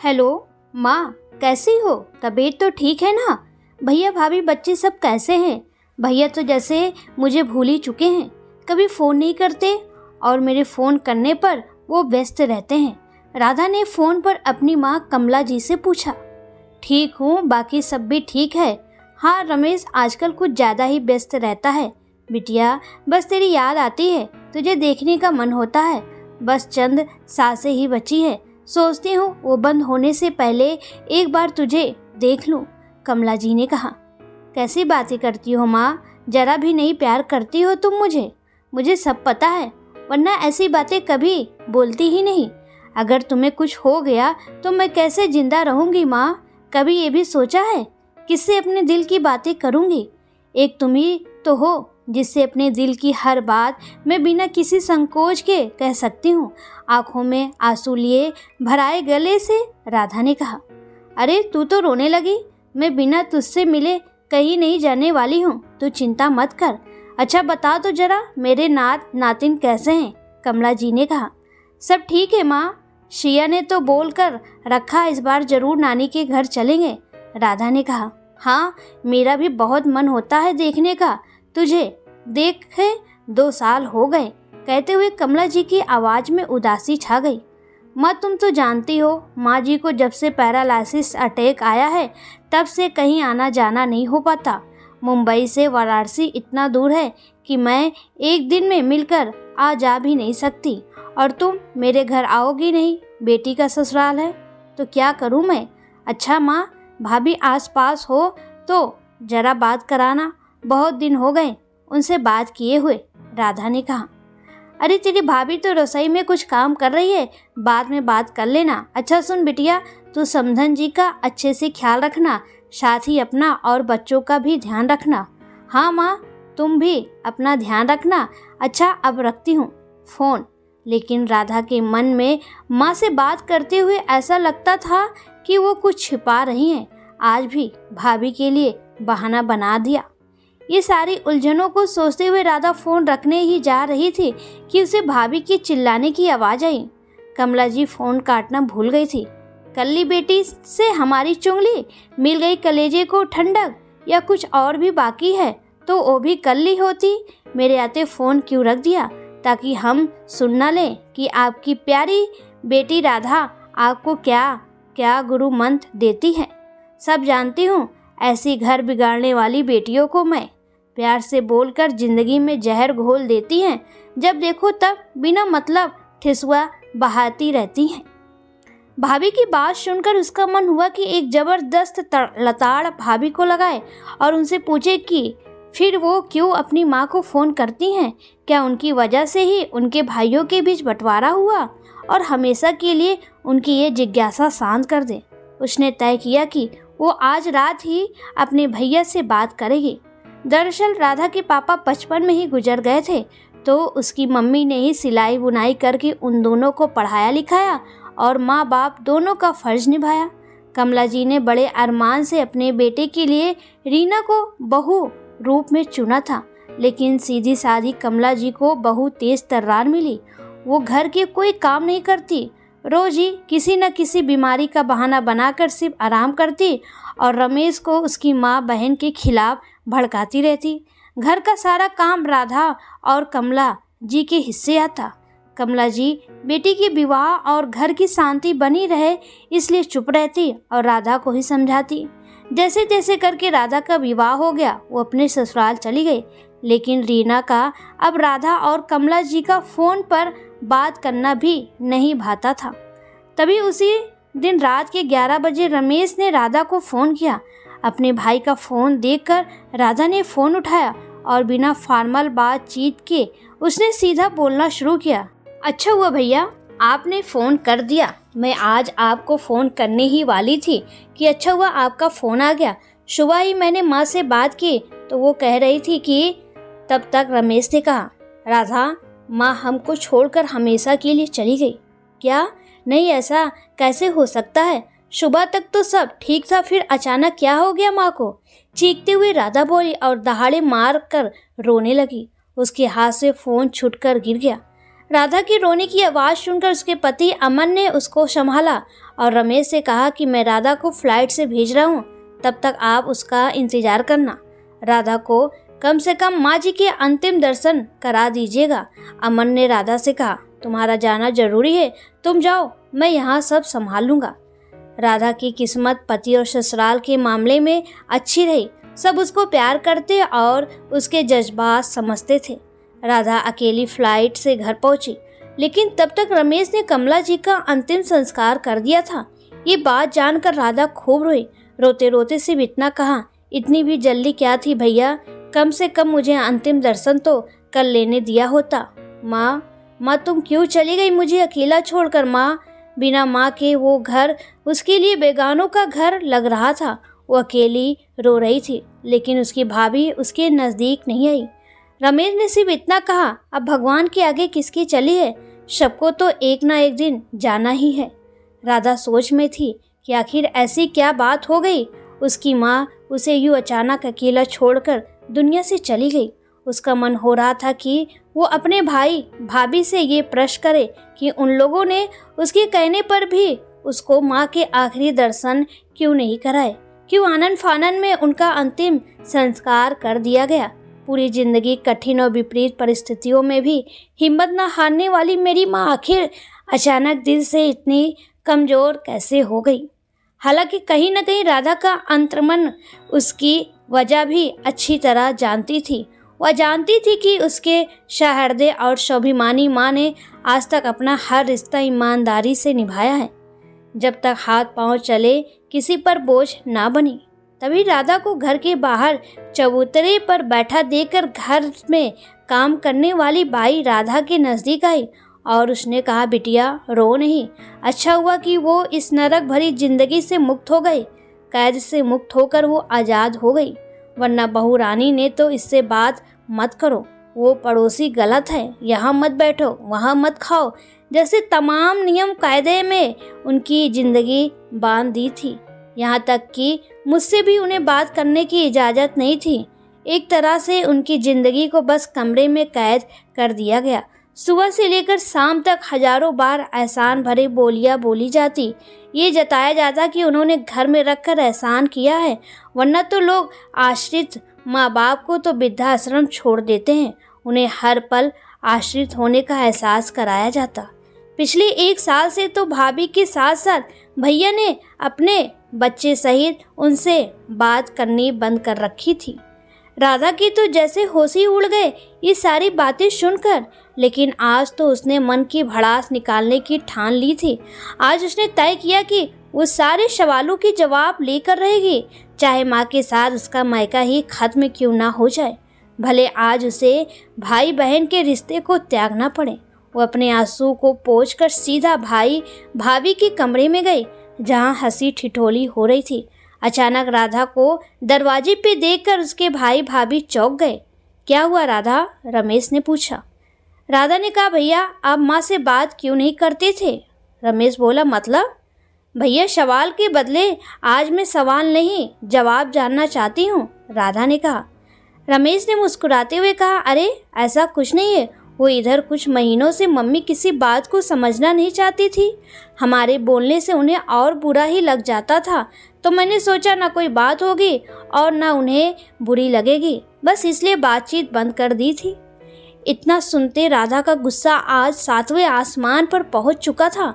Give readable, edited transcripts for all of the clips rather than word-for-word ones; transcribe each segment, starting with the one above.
Hello माँ, कैसी हो? तबीयत तो ठीक है ना? भैया भाभी बच्चे सब कैसे हैं? भैया तो जैसे मुझे भूल ही चुके हैं, कभी फ़ोन नहीं करते और मेरे फ़ोन करने पर वो व्यस्त रहते हैं। राधा ने फ़ोन पर अपनी माँ कमला जी से पूछा। ठीक हूँ, बाकी सब भी ठीक है। हाँ, रमेश आजकल कुछ ज़्यादा ही व्यस्त रहता है। बिटिया, बस तेरी याद आती है, तुझे देखने का मन होता है। बस चंद सांसें ही बची है, सोचती हूँ वो बंद होने से पहले एक बार तुझे देख लूँ। कमला जी ने कहा। कैसी बातें करती हो माँ, जरा भी नहीं प्यार करती हो तुम मुझे सब पता है, वरना ऐसी बातें कभी बोलती ही नहीं। अगर तुम्हें कुछ हो गया तो मैं कैसे जिंदा रहूंगी माँ? कभी ये भी सोचा है किससे अपने दिल की बातें करूंगी? एक तुम ही तो हो जिससे अपने दिल की हर बात मैं बिना किसी संकोच के कह सकती हूँ। आंखों में आंसू लिए भराए गले से राधा ने कहा। अरे तू तो रोने लगी, मैं बिना तुझसे मिले कहीं नहीं जाने वाली हूँ, तू चिंता मत कर। अच्छा बता तो जरा, मेरे नातिन कैसे हैं? कमला जी ने कहा। सब ठीक है माँ, शिया ने तो बोल कर रखा इस बार जरूर नानी के घर चलेंगे। राधा ने कहा। हाँ, मेरा भी बहुत मन होता है देखने का, तुझे देखे 2 साल हो गए। कहते हुए कमला जी की आवाज़ में उदासी छा गई। माँ तुम तो जानती हो, माँ जी को जब से पैरालिसिस अटैक आया है तब से कहीं आना जाना नहीं हो पाता। मुंबई से वाराणसी इतना दूर है कि मैं एक दिन में मिलकर आ जा भी नहीं सकती, और तुम मेरे घर आओगी नहीं, बेटी का ससुराल है तो क्या करूँ मैं? अच्छा माँ, भाभी आस पास हो तो जरा बात कराना, बहुत दिन हो गए उनसे बात किए हुए। राधा ने कहा। अरे तेरी भाभी तो रसोई में कुछ काम कर रही है, बाद में बात कर लेना। अच्छा सुन बिटिया, तू समधन जी का अच्छे से ख्याल रखना, साथ ही अपना और बच्चों का भी ध्यान रखना। हाँ माँ, तुम भी अपना ध्यान रखना। अच्छा अब रखती हूँ फ़ोन। लेकिन राधा के मन में माँ से बात करते हुए ऐसा लगता था कि वो कुछ छिपा रही हैं। आज भी भाभी के लिए बहाना बना दिया। ये सारी उलझनों को सोचते हुए राधा फ़ोन रखने ही जा रही थी कि उसे भाभी की चिल्लाने की आवाज़ आई। कमला जी फ़ोन काटना भूल गई थी। कल्ली बेटी से हमारी चुंगली, मिल गई कलेजे को ठंडक, या कुछ और भी बाकी है तो वो भी कर ली होती। मेरे आते फ़ोन क्यों रख दिया, ताकि हम सुन न लें कि आपकी प्यारी बेटी राधा आपको क्या क्या गुरु मंत्र देती है। सब जानती हूँ, ऐसी घर बिगाड़ने वाली बेटियों को मैं प्यार से बोलकर जिंदगी में जहर घोल देती हैं, जब देखो तब बिना मतलब ठिसुआ बहाती रहती हैं। भाभी की बात सुनकर उसका मन हुआ कि एक जबरदस्त लताड़ भाभी को लगाए और उनसे पूछे कि फिर वो क्यों अपनी माँ को फ़ोन करती हैं। क्या उनकी वजह से ही उनके भाइयों के बीच बंटवारा हुआ, और हमेशा के लिए उनकी ये जिज्ञासा शांत कर दे। उसने तय किया कि वो आज रात ही अपने भैया से बात करेगी। दरअसल राधा के पापा बचपन में ही गुजर गए थे, तो उसकी मम्मी ने ही सिलाई बुनाई करके उन दोनों को पढ़ाया लिखाया और माँ बाप दोनों का फर्ज निभाया। कमला जी ने बड़े अरमान से अपने बेटे के लिए रीना को बहू रूप में चुना था, लेकिन सीधी सादी कमला जी को बहू तेज तर्रार मिली। वो घर के कोई काम नहीं करती, रोज ही किसी न किसी बीमारी का बहाना बनाकर सिर्फ आराम करती और रमेश को उसकी माँ बहन के खिलाफ भड़काती रहती। घर का सारा काम राधा और कमला जी के हिस्से आता। कमला जी बेटी के विवाह और घर की शांति बनी रहे इसलिए चुप रहती और राधा को ही समझाती। जैसे तैसे करके राधा का विवाह हो गया, वो अपने ससुराल चली गई। लेकिन रीना का अब राधा और कमला जी का फ़ोन पर बात करना भी नहीं भाता था। तभी उसी दिन रात के 11 बजे रमेश ने राधा को फ़ोन किया। अपने भाई का फ़ोन देखकर राधा ने फ़ोन उठाया और बिना फॉर्मल बातचीत के उसने सीधा बोलना शुरू किया। अच्छा हुआ भैया आपने फ़ोन कर दिया, मैं आज आपको फ़ोन करने ही वाली थी कि अच्छा हुआ आपका फ़ोन आ गया। सुबह ही मैंने माँ से बात की तो वो कह रही थी कि तब तक रमेश ने कहा, राधा माँ हमको छोड़कर हमेशा के लिए चली गई। क्या? नहीं, ऐसा कैसे हो सकता है? सुबह तक तो सब ठीक था, फिर अचानक क्या हो गया माँ को? चीखते हुए राधा बोली और दहाड़े मार कर रोने लगी। उसके हाथ से फ़ोन छूटकर गिर गया। राधा की रोने की आवाज़ सुनकर उसके पति अमन ने उसको संभाला और रमेश से कहा कि मैं राधा को फ्लाइट से भेज रहा हूँ, तब तक आप उसका इंतज़ार करना। राधा को कम से कम माँ जी के अंतिम दर्शन करा दीजिएगा। अमन ने राधा से कहा, तुम्हारा जाना जरूरी है, तुम जाओ, मैं यहाँ सब संभाल लूँगा। राधा की किस्मत पति और ससुराल के मामले में अच्छी रही। सब उसको प्यार करते और उसके जज्बात समझते थे। राधा अकेली फ्लाइट से घर पहुंची, लेकिन तब तक रमेश ने कमला जी का अंतिम संस्कार कर दिया था। ये बात जानकर राधा खूब रोई। रोते रोते सिर्फ इतना कहा, इतनी भी जल्दी क्या थी भैया, कम से कम मुझे अंतिम दर्शन तो कर लेने दिया होता। माँ तुम क्यों चली गई मुझे अकेला छोड़कर? माँ, बिना माँ के वो घर उसके लिए बेगानों का घर लग रहा था। वो अकेली रो रही थी, लेकिन उसकी भाभी उसके नज़दीक नहीं आई। रमेश ने सिर्फ इतना कहा, अब भगवान के आगे किसकी चली है, सबको तो एक ना एक दिन जाना ही है। राधा सोच में थी कि आखिर ऐसी क्या बात हो गई, उसकी माँ उसे यूँ अचानक अकेला छोड़कर दुनिया से चली गई। उसका मन हो रहा था कि वो अपने भाई भाभी से ये प्रश्न करे कि उन लोगों ने उसके कहने पर भी उसको माँ के आखिरी दर्शन क्यों नहीं कराए, क्यों आनन फानन में उनका अंतिम संस्कार कर दिया गया। पूरी जिंदगी कठिन और विपरीत परिस्थितियों में भी हिम्मत न हारने वाली मेरी माँ आखिर अचानक दिल से इतनी कमज़ोर कैसे हो गई। हालांकि कहीं न कहीं राधा का अंतर्मन उसकी वजह भी अच्छी तरह जानती थी। वह जानती थी कि उसके सहृदय और स्वाभिमानी माँ ने आज तक अपना हर रिश्ता ईमानदारी से निभाया है, जब तक हाथ पांव चले किसी पर बोझ ना बनी। तभी राधा को घर के बाहर चबूतरे पर बैठा देखकर घर में काम करने वाली बाई राधा के नज़दीक आई और उसने कहा, बिटिया रो नहीं, अच्छा हुआ कि वो इस नरक भरी जिंदगी से मुक्त हो गई। कैद से मुक्त होकर वो आज़ाद हो गई, वरना बहू रानी ने तो इससे बात मत करो, वो पड़ोसी गलत है, यहाँ मत बैठो, वहाँ मत खाओ, जैसे तमाम नियम कायदे में उनकी ज़िंदगी बांध दी थी। यहाँ तक कि मुझसे भी उन्हें बात करने की इजाज़त नहीं थी। एक तरह से उनकी ज़िंदगी को बस कमरे में कैद कर दिया गया। सुबह से लेकर शाम तक हजारों बार एहसान भरे बोलियां बोली जाती, ये जताया जाता कि उन्होंने घर में रखकर एहसान किया है, वरना तो लोग आश्रित माँ बाप को तो वृद्धाश्रम छोड़ देते हैं। उन्हें हर पल आश्रित होने का एहसास कराया जाता। पिछले 1 साल से तो भाभी के साथ साथ भैया ने अपने बच्चे सहित उनसे बात करनी बंद कर रखी थी। राधा की तो जैसे होश ही उड़ गए ये सारी बातें सुनकर, लेकिन आज तो उसने मन की भड़ास निकालने की ठान ली थी। आज उसने तय किया कि वो सारे सवालों के जवाब लेकर रहेगी, चाहे माँ के साथ उसका मायका ही खत्म क्यों ना हो जाए। भले आज उसे भाई बहन के रिश्ते को त्यागना पड़े। वो अपने आंसू को पोंछकर सीधा भाई भाभी के कमरे में गई, जहाँ हंसी ठिठोली हो रही थी। अचानक राधा को दरवाजे पे देखकर उसके भाई भाभी चौंक गए। क्या हुआ राधा? रमेश ने पूछा। राधा ने कहा, भैया आप माँ से बात क्यों नहीं करते थे? रमेश बोला, मतलब? भैया सवाल के बदले आज मैं सवाल नहीं जवाब जानना चाहती हूँ, राधा ने कहा। रमेश ने मुस्कुराते हुए कहा, अरे ऐसा कुछ नहीं है, वो इधर कुछ महीनों से मम्मी किसी बात को समझना नहीं चाहती थी। हमारे बोलने से उन्हें और बुरा ही लग जाता था, तो मैंने सोचा ना कोई बात होगी और ना उन्हें बुरी लगेगी, बस इसलिए बातचीत बंद कर दी थी। इतना सुनते राधा का गुस्सा आज 7वें आसमान पर पहुंच चुका था।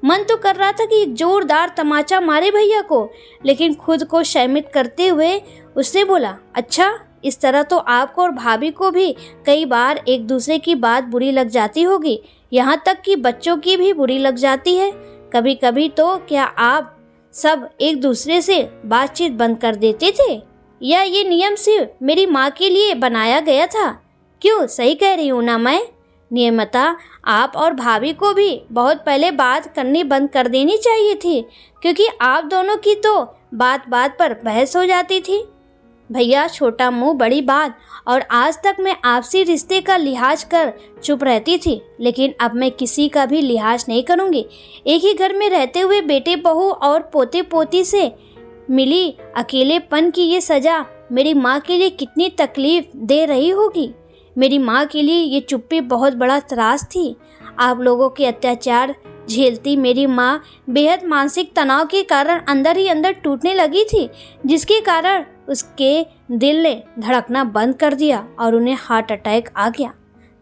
मन तो कर रहा था कि एक जोरदार तमाचा मारे भैया को, लेकिन खुद को शर्मित करते हुए उसने बोला, अच्छा इस तरह तो आपको और भाभी को भी कई बार एक दूसरे की बात बुरी लग जाती होगी, यहाँ तक कि बच्चों की भी बुरी लग जाती है कभी कभी। तो क्या आप सब एक दूसरे से बातचीत बंद कर देते थे, या ये नियम सिर्फ मेरी माँ के लिए बनाया गया था? क्यों, सही कह रही हूँ ना मैं? नियमता आप और भाभी को भी बहुत पहले बात करनी बंद कर देनी चाहिए थी, क्योंकि आप दोनों की तो बात बात पर बहस हो जाती थी। भैया छोटा मुंह बड़ी बात, और आज तक मैं आपसी रिश्ते का लिहाज कर चुप रहती थी, लेकिन अब मैं किसी का भी लिहाज नहीं करूँगी। एक ही घर में रहते हुए बेटे बहू और पोते पोती से मिली अकेलेपन की ये सज़ा मेरी माँ के लिए कितनी तकलीफ दे रही होगी। मेरी माँ के लिए ये चुप्पी बहुत बड़ा त्रास थी। आप लोगों के अत्याचार झेलती मेरी माँ बेहद मानसिक तनाव के कारण अंदर ही अंदर टूटने लगी थी, जिसके कारण उसके दिल ने धड़कना बंद कर दिया और उन्हें हार्ट अटैक आ गया।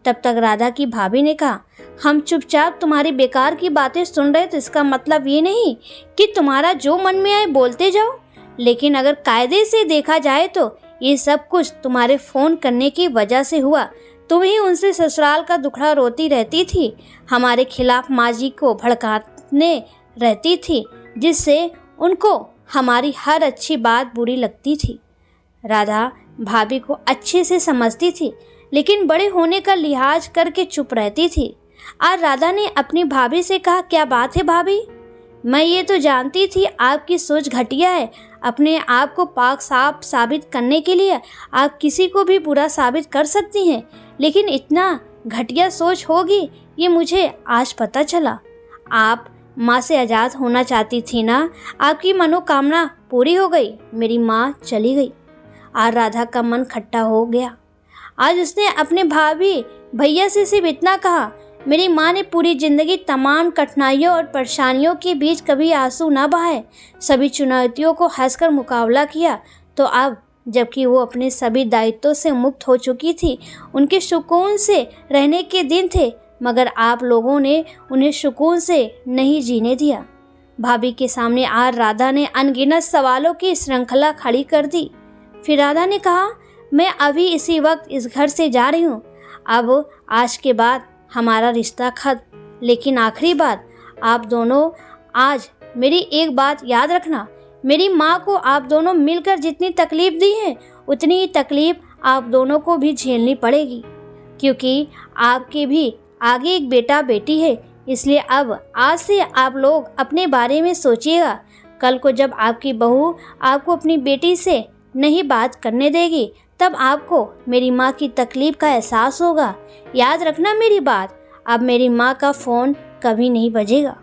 तब तक राधा की भाभी ने कहा, हम चुपचाप तुम्हारी बेकार की बातें सुन रहे, तो इसका मतलब ये नहीं कि तुम्हारा जो मन में आए बोलते जाओ, लेकिन अगर कायदे से देखा जाए तो ये सब कुछ तुम्हारे फ़ोन करने की वजह से हुआ। तुम ही उनसे ससुराल का दुखड़ा रोती रहती थी, हमारे खिलाफ माँ जी को भड़काने रहती थी, जिससे उनको हमारी हर अच्छी बात बुरी लगती थी। राधा भाभी को अच्छे से समझती थी, लेकिन बड़े होने का लिहाज करके चुप रहती थी। आज राधा ने अपनी भाभी से कहा, क्या बात है भाभी? मैं ये तो जानती थी आपकी सोच घटिया है। अपने आप को पाक साफ साबित करने के लिए आप किसी को भी बुरा साबित कर सकती हैं, लेकिन इतना घटिया सोच होगी ये मुझे आज पता चला। आप माँ से आज़ाद होना चाहती थी ना, आपकी मनोकामना पूरी हो गई, मेरी माँ चली गई। आज राधा का मन खट्टा हो गया। आज उसने अपने भाभी भैया से सिर्फ इतना कहा, मेरी माँ ने पूरी ज़िंदगी तमाम कठिनाइयों और परेशानियों के बीच कभी आंसू ना बहाए, सभी चुनौतियों को हंसकर मुकाबला किया। तो अब जबकि वो अपने सभी दायित्वों से मुक्त हो चुकी थी, उनके सुकून से रहने के दिन थे, मगर आप लोगों ने उन्हें सुकून से नहीं जीने दिया। भाभी के सामने आज राधा ने अनगिनत सवालों की श्रृंखला खड़ी कर दी। फिर राधा ने कहा, मैं अभी इसी वक्त इस घर से जा रही हूँ। अब आज के बाद हमारा रिश्ता खत्म। लेकिन आखिरी बात, आप दोनों आज मेरी एक बात याद रखना, मेरी माँ को आप दोनों मिलकर जितनी तकलीफ़ दी है, उतनी ही तकलीफ़ आप दोनों को भी झेलनी पड़ेगी, क्योंकि आपके भी आगे एक बेटा बेटी है। इसलिए अब आज से आप लोग अपने बारे में सोचिएगा। कल को जब आपकी बहू आपको अपनी बेटी से नहीं बात करने देगी, तब आपको मेरी माँ की तकलीफ़ का एहसास होगा। याद रखना मेरी बात। अब मेरी माँ का फ़ोन कभी नहीं बजेगा,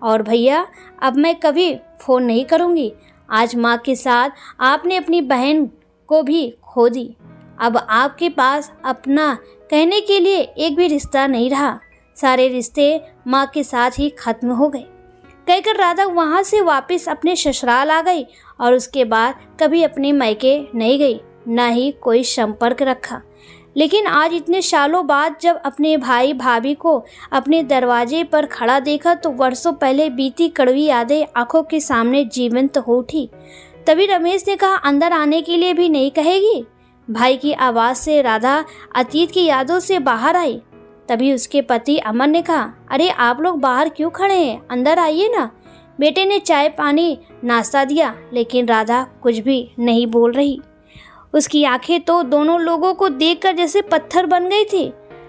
और भैया अब मैं कभी फ़ोन नहीं करूँगी। आज माँ के साथ आपने अपनी बहन को भी खो दी। अब आपके पास अपना कहने के लिए एक भी रिश्ता नहीं रहा। सारे रिश्ते माँ के साथ ही खत्म हो गए। कहकर राधा वहाँ से वापस अपने ससुराल आ गई और उसके बाद कभी अपने मायके नहीं गई, ना ही कोई संपर्क रखा। लेकिन आज इतने सालों बाद जब अपने भाई भाभी को अपने दरवाजे पर खड़ा देखा, तो वर्षों पहले बीती कड़वी यादें आंखों के सामने जीवंत हो उठी। तभी रमेश ने कहा, अंदर आने के लिए भी नहीं कहेगी? भाई की आवाज़ से राधा अतीत की यादों से बाहर आई। तभी उसके पति अमर ने कहा, अरे आप लोग बाहर क्यों खड़े हैं, अंदर आइए ना। बेटे ने चाय पानी नाश्ता दिया, लेकिन राधा कुछ भी नहीं बोल रही। उसकी आंखें तो दोनों लोगों को देखकर जैसे पत्थर बन गई थी।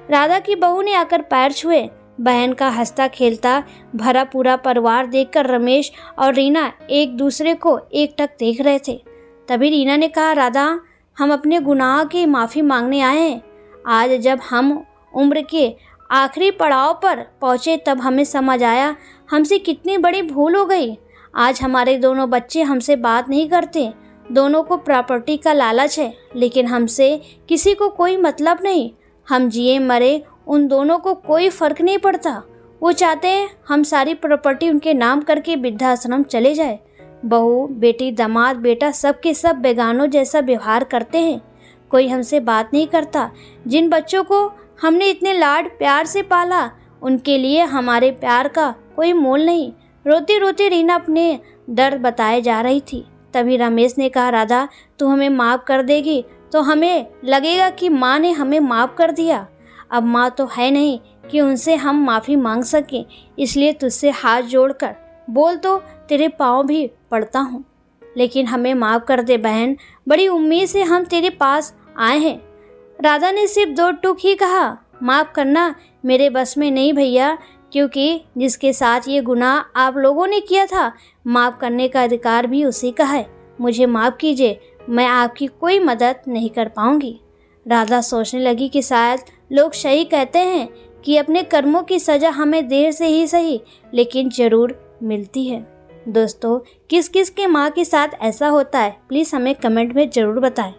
राधा की बहू ने आकर पैर छुए। बहन का हंसता खेलता भरा पूरा परिवार देखकर रमेश और रीना एक दूसरे को एकटक देख रहे थे। तभी रीना ने कहा, राधा हम अपने गुनाह की माफ़ी मांगने आए हैं। आज जब हम उम्र के आखिरी पड़ाव पर पहुँचे, तब हमें समझ आया हमसे कितनी बड़ी भूल हो गई। आज हमारे दोनों बच्चे हमसे बात नहीं करते। दोनों को प्रॉपर्टी का लालच है, लेकिन हमसे किसी को कोई मतलब नहीं। हम जिए मरे उन दोनों को कोई फ़र्क नहीं पड़ता। वो चाहते हैं हम सारी प्रॉपर्टी उनके नाम करके वृद्धाश्रम चले जाए। बहू बेटी दामाद बेटा सब के सब बेगानों जैसा व्यवहार करते हैं। कोई हमसे बात नहीं करता। जिन बच्चों को हमने इतने लाड प्यार से पाला, उनके लिए हमारे प्यार का कोई मोल नहीं। रोती रोती रीना अपने दर्द बताए जा रही थी। तभी रमेश ने कहा, राधा तू हमें माफ़ कर देगी तो हमें लगेगा कि माँ ने हमें माफ़ कर दिया। अब माँ तो है नहीं कि उनसे हम माफ़ी मांग सकें, इसलिए तुझसे हाथ जोड़कर बोल तो तेरे पाँव भी पड़ता हूँ, लेकिन हमें माफ़ कर दे बहन, बड़ी उम्मीद से हम तेरे पास आए हैं। राधा ने सिर्फ दो टूक ही कहा, माफ़ करना मेरे बस में नहीं भैया, क्योंकि जिसके साथ ये गुनाह आप लोगों ने किया था, माफ़ करने का अधिकार भी उसी का है। मुझे माफ़ कीजिए, मैं आपकी कोई मदद नहीं कर पाऊंगी। राधा सोचने लगी कि शायद लोग सही कहते हैं कि अपने कर्मों की सज़ा हमें देर से ही सही, लेकिन ज़रूर मिलती है। दोस्तों, किस किस के माँ के साथ ऐसा होता है, प्लीज़ हमें कमेंट में ज़रूर बताएं।